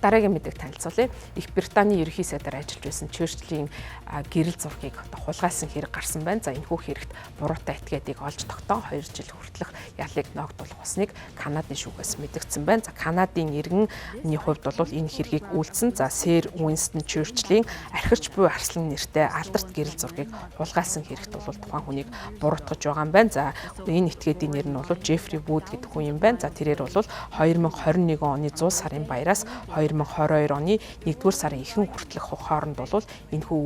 Дараагийн мэдээг танилцуулъя. Их Британий ерөнхий сайдаар ажиллаж байсан Черчиллийн гэрэл зургийг хулгайсан хэрэг гарсан байна. За энэхүү хэрэгт буруутай этгээдийг олж тогтоон 2 жил хүртэлх ялыг ногдуулах хусныг Канадын шүүхээс мэдэгдсэн байна. За Канадын иргэний хувьд бол энэ хэргийг үйлдсэн. За Сэр Уинстон Черчиллийн архирч буй Арслан нэртэй алдарт гэрэл зургийг хулгайсан хэрэгт бол тухайн хүнийг буруутгаж байгаа юм байна. За энэ этгээдийн нэр нь бол Жеффри Вуд гэдэг хүн юм байна. За тэрээр бол 2021 оны 100 сарын баяраас 2022 оны 1-р сарын ихэнх хүртэлх хооронд бол энэхүү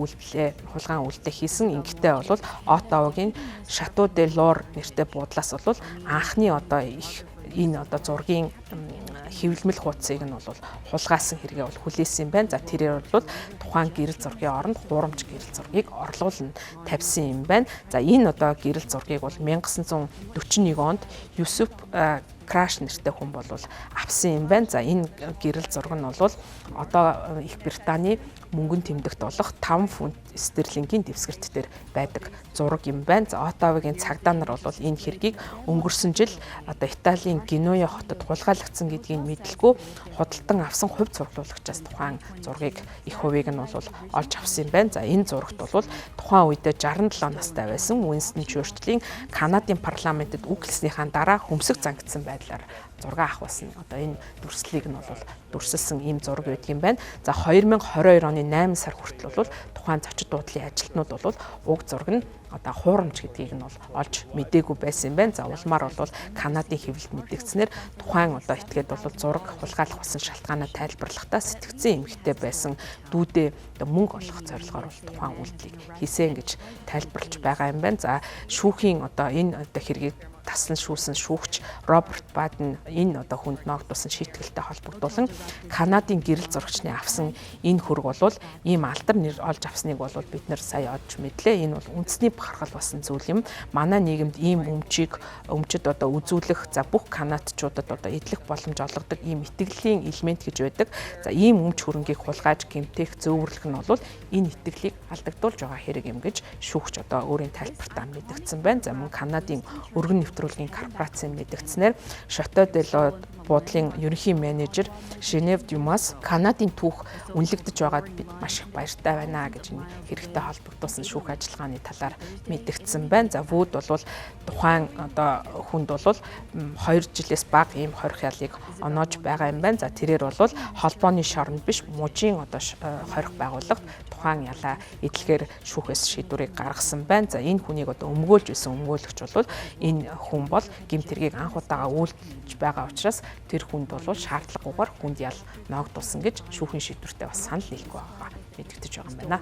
хулгайн үйлдэл хийсэн. Ингэхдээ бол Оттавагийн Шато де Лор нэртэй буудлаас бол анхны энэ зургийн хэвлэмэл хуудсыг нь бол хулгайсан хэрэгээ бол хүлээсэн юм байна. За тэрээр бол тухайн гэрэл зургийн оронд хуурамч гэрэл зургийг орлуулна тавьсан юм байна. За энэ гэрэл зургийг бол 1941 онд Юсуф Краш нэртэй хүн бол авсан юм байна. За энэ гэрэл зураг нь бол одоо Их Британий мөнгөнд тэмдэгт болох 5 фунт стерлингийн дэвсгэрт дээр байдаг зураг юм байна. За Оттавагийн цагдаа нар бол энэ хэргийг өнгөрсөн жил Италийн Генуя хотод хулгайлагдсан гэдгийг мэдлгүй худалдан авсан хувь цуглуулагчаас тухайн зургийг их хувийг нь бол олж авсан юм байна. За энэ зурагт бол тухайн үедээ 67 настай байсан Уинстон Черчиллийн Канадын парламентэд үг хэлснийхаа дараа хөмсөг зангидсан байдлаар зураг авахсан. Энэ дүрслэлийг нь бол дүрсэлсэн ийм зураг байдаг юм байна. За 2022 оны 8 сар хүртэл бол тухайн зочид дуудлын ажилтнууд бол уг зураг нь хуурамч гэдгийг нь бол олж мэдээгүй байсан юм байна. За улмаар бол Канадын хэвлэлд мэдэгдснээр тухайн этгээд бол зураг хулгайлах болсон шалтгаанаа тайлбарлахдаа сэтгцэн эмэгтэй байсан дүүдээ мөнгө олох зорилгоор бол тухайн үйлдэлийг хийсэн гэж тайлбарлаж байгаа юм байна. За шүүхийн энэ хэргийг таслан шүүсэн шүүгч Роберт Баден энэ хүнд ногдуулсан шийтгэлтэй холбогдуулан Канадын гэрэл зурагчны авсан энэ хөрөг бол ийм алдар нэр олж авсныг бол бид нэр сая олж мэдлээ. Энэ бол үндэсний бахархал басан зүйл юм. Манай нийгэмд ийм өмчөд үзүүлэх бүх канадчуудад эдлэх боломж олгодог ийм итгэлийн элемент гэж байдаг. За ийм өмч хөрөнгийг хулгайж гэмтэх зөөвөрлөх нь бол энэ итгэлийг алдагдуулж байгаа хэрэг юм гэж шүүгч өөрийн тайлбартаа мэдгдсэн байна. За мөн Канадын өргөн нэвтрүүлгийн корпорацийн мэдгдснээр Шато де Лор буудлын ерөнхий менежер Женев Дюмас Канадын түүх үнэлэгдэж байгаад бид маш их баяртай байна гэж энэ хэрэгтэй холбогдуулсан шүүх ажиллагааны талаар мэдгдсэн байна. За Вуд бол тухайн хүнд бол 2 жилээс бага ийм хорих ялыг оноож байгаа юм байна. За тэрээр бол холбооны шоронд биш мужийн хорих байгууллагт тухайн ялаа эдлэхээр шүүхээс шийдвэрийг гаргасан байна. За энэ хүнийг өмгөөлж байсан өмгөөлөгч бол энэ хүн бол гэмт хэргийг анх удаага үйлдэлж байгаа учраас тэр хүнд бол шаардлагагүйгээр хүнд ял ногдуулсан гэж шүүхийн шийдвэртээ бас санал нийлэхгүй байгаа мэдэгдэж байгаа юм байна.